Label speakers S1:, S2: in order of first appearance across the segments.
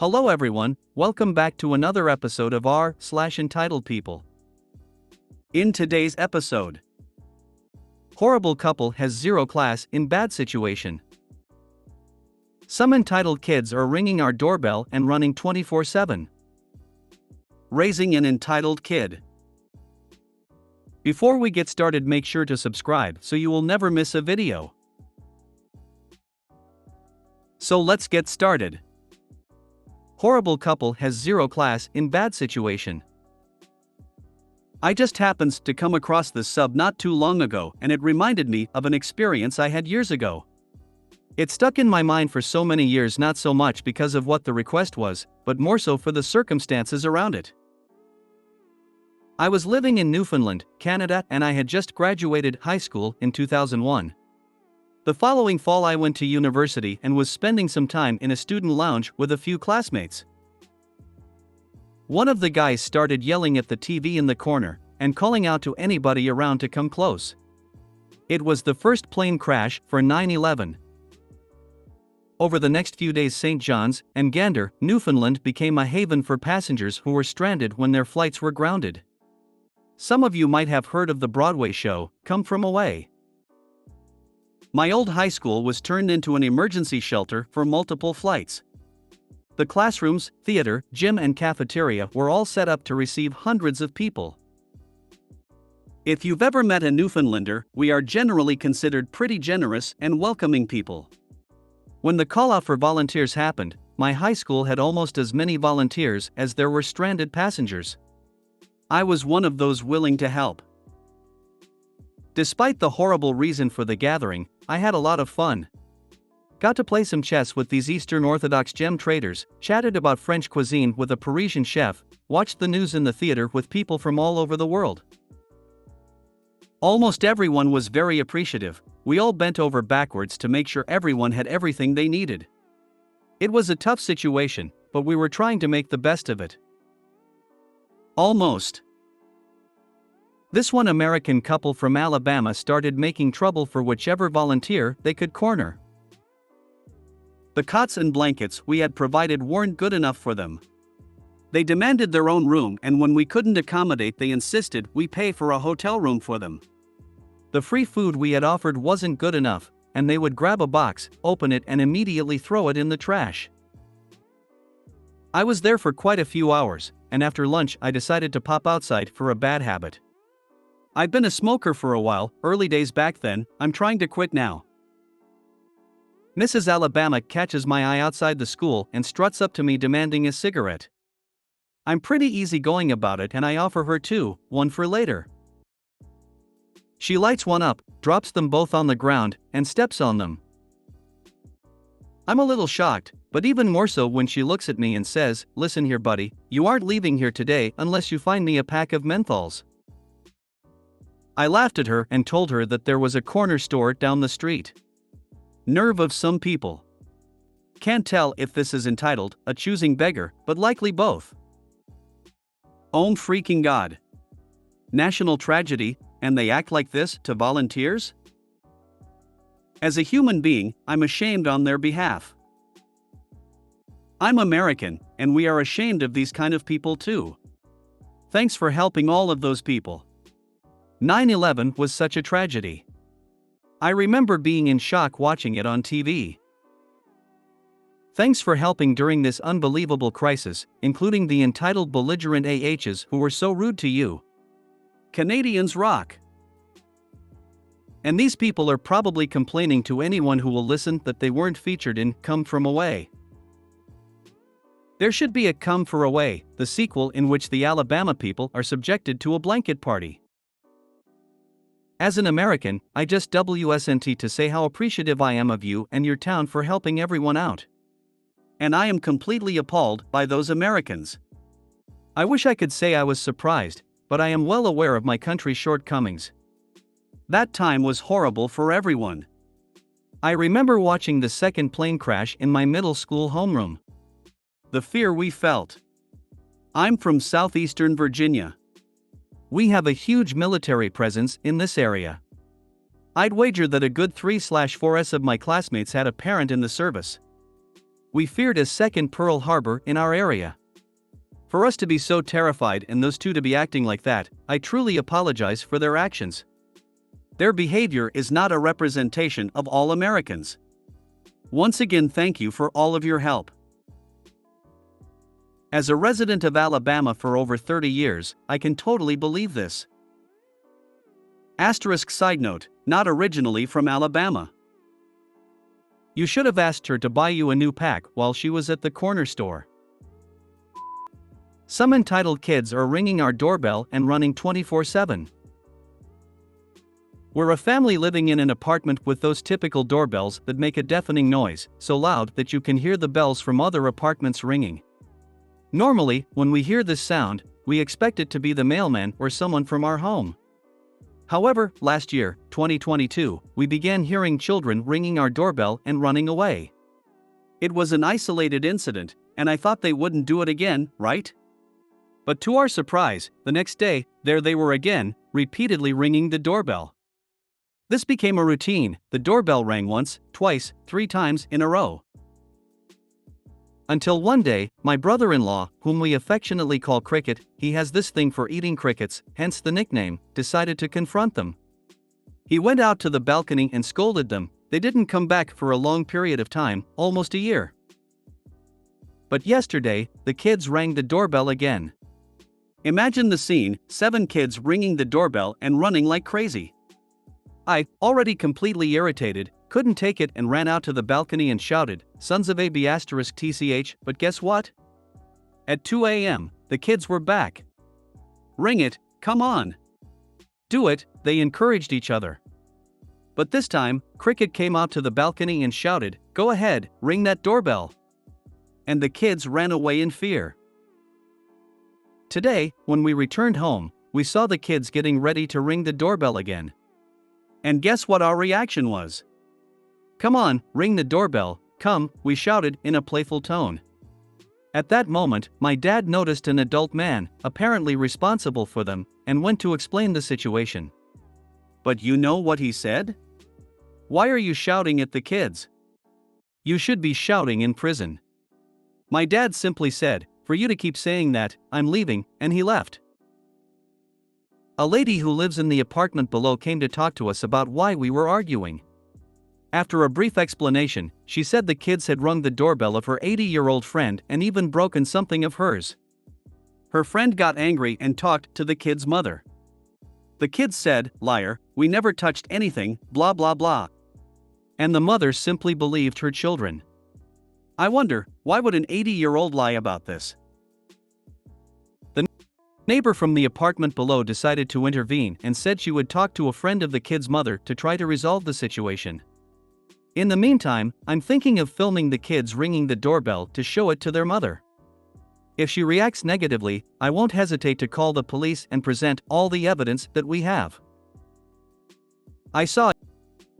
S1: Hello everyone, welcome back to another episode of r/Entitled People. In today's episode, horrible couple has zero class in bad situation. Some entitled kids are ringing our doorbell and running 24/7. Raising an entitled kid. Before we get started, make sure to subscribe so you will never miss a video. So let's get started. Horrible couple has zero class in bad situation. I just happened to come across this sub not too long ago, and it reminded me of an experience I had years ago. It stuck in my mind for so many years, not so much because of what the request was, but more so for the circumstances around it. I was living in Newfoundland, Canada, and I had just graduated high school in 2001. The following fall I went to university and was spending some time in a student lounge with a few classmates. One of the guys started yelling at the TV in the corner and calling out to anybody around to come close. It was the first plane crash for 9/11. Over the next few days, St. John's and Gander, Newfoundland became a haven for passengers who were stranded when their flights were grounded. Some of you might have heard of the Broadway show, Come From Away. My old high school was turned into an emergency shelter for multiple flights. The classrooms, theater, gym and cafeteria were all set up to receive hundreds of people. If you've ever met a Newfoundlander, we are generally considered pretty generous and welcoming people. When the call out for volunteers happened, my high school had almost as many volunteers as there were stranded passengers. I was one of those willing to help. Despite the horrible reason for the gathering, I had a lot of fun. Got to play some chess with these Eastern Orthodox gem traders, chatted about French cuisine with a Parisian chef, watched the news in the theater with people from all over the world. Almost everyone was very appreciative. We all bent over backwards to make sure everyone had everything they needed. It was a tough situation, but we were trying to make the best of it. Almost. This one American couple from Alabama started making trouble for whichever volunteer they could corner. The cots and blankets we had provided weren't good enough for them. They demanded their own room, and when we couldn't accommodate, they insisted we pay for a hotel room for them. The free food we had offered wasn't good enough, and they would grab a box, open it and immediately throw it in the trash. I was there for quite a few hours, and after lunch I decided to pop outside for a bad habit. I've been a smoker for a while, early days back then. I'm trying to quit now. Mrs. Alabama catches my eye outside the school and struts up to me demanding a cigarette. I'm pretty easygoing about it and I offer her one for later. She lights one up, drops them both on the ground, and steps on them. I'm a little shocked, but even more so when she looks at me and says, "Listen here buddy, you aren't leaving here today unless you find me a pack of menthols." I laughed at her and told her that there was a corner store down the street. Nerve of some people. Can't tell if this is entitled, a choosing beggar, but likely both. Oh freaking God. National tragedy, and they act like this to volunteers? As a human being, I'm ashamed on their behalf. I'm American, and we are ashamed of these kind of people too. Thanks for helping all of those people. 9/11 was such a tragedy. I remember being in shock watching it on TV. Thanks for helping during this unbelievable crisis, including the entitled belligerent AHs who were so rude to you. Canadians rock. And these people are probably complaining to anyone who will listen that they weren't featured in Come From Away. There should be a Come For Away, the sequel in which the Alabama people are subjected to a blanket party. As an American, I just WSNT to say how appreciative I am of you and your town for helping everyone out. And I am completely appalled by those Americans. I wish I could say I was surprised, but I am well aware of my country's shortcomings. That time was horrible for everyone. I remember watching the second plane crash in my middle school homeroom. The fear we felt. I'm from southeastern Virginia. We have a huge military presence in this area. I'd wager that a good 3/4s of my classmates had a parent in the service. We feared a second Pearl Harbor in our area. For us to be so terrified and those two to be acting like that, I truly apologize for their actions. Their behavior is not a representation of all Americans. Once again, thank you for all of your help. As a resident of Alabama for over 30 years, I can totally believe this. Asterisk side note, not originally from Alabama. You should have asked her to buy you a new pack while she was at the corner store. Some entitled kids are ringing our doorbell and running 24/7. We're a family living in an apartment with those typical doorbells that make a deafening noise, so loud that you can hear the bells from other apartments ringing. Normally, when we hear this sound, we expect it to be the mailman or someone from our home. However, last year, 2022, we began hearing children ringing our doorbell and running away. It was an isolated incident, and I thought they wouldn't do it again, right? But to our surprise, the next day, there they were again, repeatedly ringing the doorbell. This became a routine. The doorbell rang once, twice, 3 times in a row. Until one day, my brother-in-law, whom we affectionately call Cricket, he has this thing for eating crickets, hence the nickname, decided to confront them. He went out to the balcony and scolded them. They didn't come back for a long period of time, almost a year. But yesterday, the kids rang the doorbell again. Imagine the scene, 7 kids ringing the doorbell and running like crazy. I, already completely irritated, couldn't take it and ran out to the balcony and shouted, "Sons of a b*****," but guess what? At 2 a.m., the kids were back. Ring it, come on. Do it, they encouraged each other. But this time, Cricket came out to the balcony and shouted, "Go ahead, ring that doorbell." And the kids ran away in fear. Today, when we returned home, we saw the kids getting ready to ring the doorbell again. And guess what our reaction was? "Come on, ring the doorbell, come," we shouted in a playful tone. At that moment, my dad noticed an adult man, apparently responsible for them, and went to explain the situation. But you know what he said? "Why are you shouting at the kids? You should be shouting in prison." My dad simply said, "For you to keep saying that, I'm leaving," and he left. A lady who lives in the apartment below came to talk to us about why we were arguing. After a brief explanation, she said the kids had rung the doorbell of her 80-year-old friend and even broken something of hers. Her friend got angry and talked to the kid's mother. The kids said, "Liar, we never touched anything, blah blah blah." And the mother simply believed her children. I wonder, why would an 80-year-old lie about this? The neighbor from the apartment below decided to intervene and said she would talk to a friend of the kid's mother to try to resolve the situation. In the meantime, I'm thinking of filming the kids ringing the doorbell to show it to their mother. If she reacts negatively, I won't hesitate to call the police and present all the evidence that we have. I saw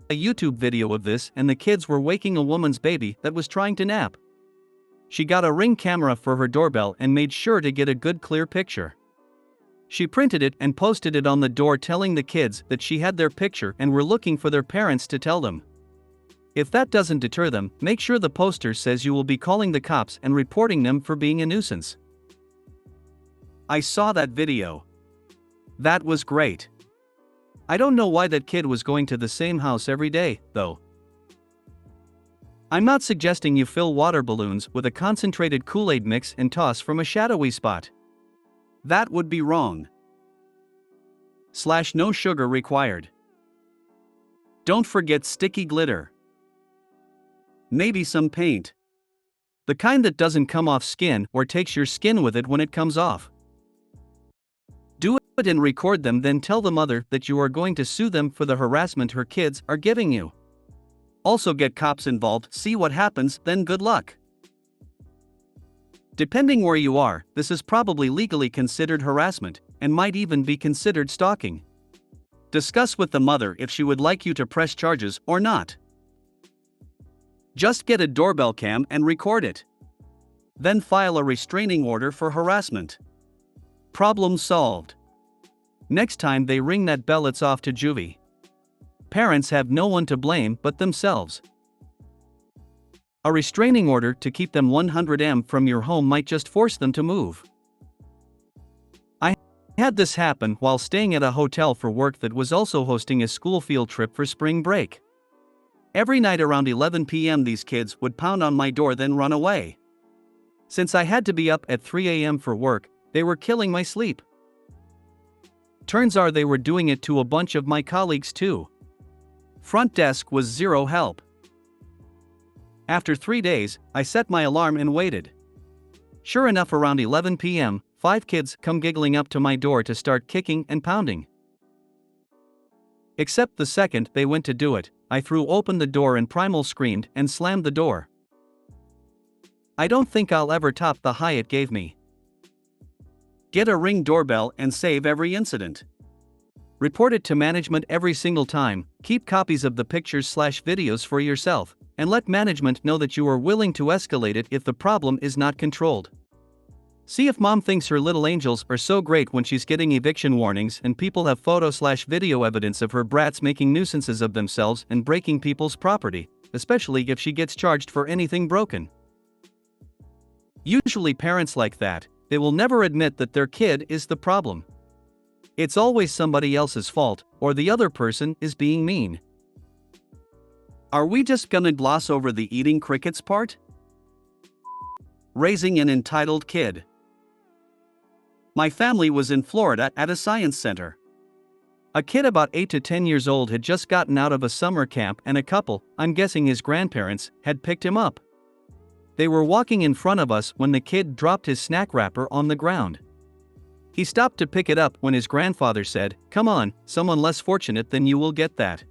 S1: a YouTube video of this, and the kids were waking a woman's baby that was trying to nap. She got a Ring camera for her doorbell and made sure to get a good clear picture. She printed it and posted it on the door telling the kids that she had their picture and were looking for their parents to tell them. If that doesn't deter them, make sure the poster says you will be calling the cops and reporting them for being a nuisance. I saw that video. That was great. I don't know why that kid was going to the same house every day, though. I'm not suggesting you fill water balloons with a concentrated Kool-Aid mix and toss from a shadowy spot. That would be wrong. / no sugar required. Don't forget sticky glitter. Maybe some paint. The kind that doesn't come off skin or takes your skin with it when it comes off. Do it and record them, then tell the mother that you are going to sue them for the harassment her kids are giving you. Also get cops involved, see what happens, then good luck. Depending where you are, this is probably legally considered harassment, and might even be considered stalking. Discuss with the mother if she would like you to press charges or not. Just get a doorbell cam and record it. Then file a restraining order for harassment. Problem solved. Next time they ring that bell, it's off to juvie. Parents have no one to blame but themselves. A restraining order to keep them 100 m from your home might just force them to move. I had this happen while staying at a hotel for work that was also hosting a school field trip for spring break. Every night around 11 p.m. these kids would pound on my door then run away. Since I had to be up at 3 a.m. for work, they were killing my sleep. Turns out they were doing it to a bunch of my colleagues too. Front desk was zero help. After 3 days, I set my alarm and waited. Sure enough, around 11 p.m., 5 kids come giggling up to my door to start kicking and pounding. Except the second they went to do it, I threw open the door and Primal screamed and slammed the door. I don't think I'll ever top the high it gave me. Get a Ring doorbell and save every incident. Report it to management every single time, keep copies of the pictures/videos for yourself, and let management know that you are willing to escalate it if the problem is not controlled. See if mom thinks her little angels are so great when she's getting eviction warnings and people have photo/video evidence of her brats making nuisances of themselves and breaking people's property, especially if she gets charged for anything broken. Usually parents like that, they will never admit that their kid is the problem. It's always somebody else's fault, or the other person is being mean. Are we just gonna gloss over the eating crickets part? Raising an entitled kid. My family was in Florida at a science center. A kid about 8 to 10 years old had just gotten out of a summer camp and a couple, I'm guessing his grandparents, had picked him up. They were walking in front of us when the kid dropped his snack wrapper on the ground. He stopped to pick it up when his grandfather said, "Come on, someone less fortunate than you will get that."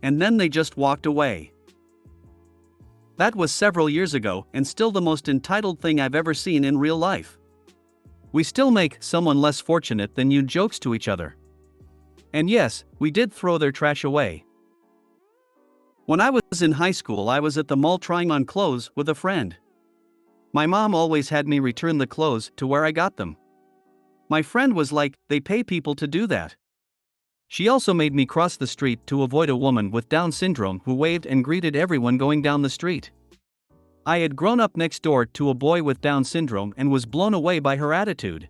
S1: And then they just walked away. That was several years ago and still the most entitled thing I've ever seen in real life. We still make "someone less fortunate than you" jokes to each other. And yes, we did throw their trash away. When I was in high school, I was at the mall trying on clothes with a friend. My mom always had me return the clothes to where I got them. My friend was like, "They pay people to do that." She also made me cross the street to avoid a woman with Down syndrome who waved and greeted everyone going down the street. I had grown up next door to a boy with Down syndrome and was blown away by her attitude.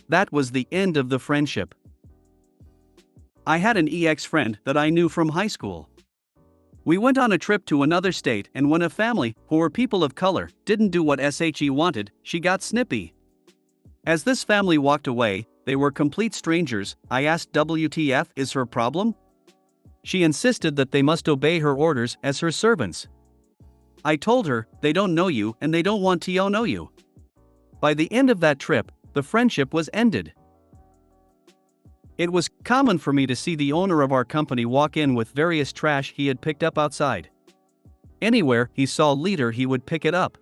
S1: That was the end of the friendship. I had an ex friend that I knew from high school. We went on a trip to another state, and when a family, who were people of color, didn't do what she wanted, she got snippy. As this family walked away, they were complete strangers. I asked, "WTF is her problem?" She insisted that they must obey her orders as her servants. I told her, "They don't know you and they don't want to know you." By the end of that trip, the friendship was ended. It was common for me to see the owner of our company walk in with various trash he had picked up outside. Anywhere he saw litter, he would pick it up.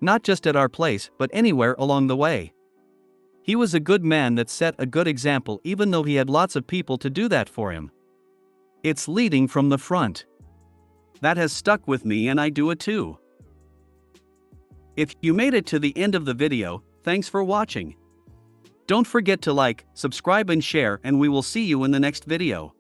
S1: Not just at our place, but anywhere along the way. He was a good man that set a good example even though he had lots of people to do that for him. It's leading from the front. That has stuck with me and I do it too. If you made it to the end of the video, thanks for watching. Don't forget to like, subscribe and share, and we will see you in the next video.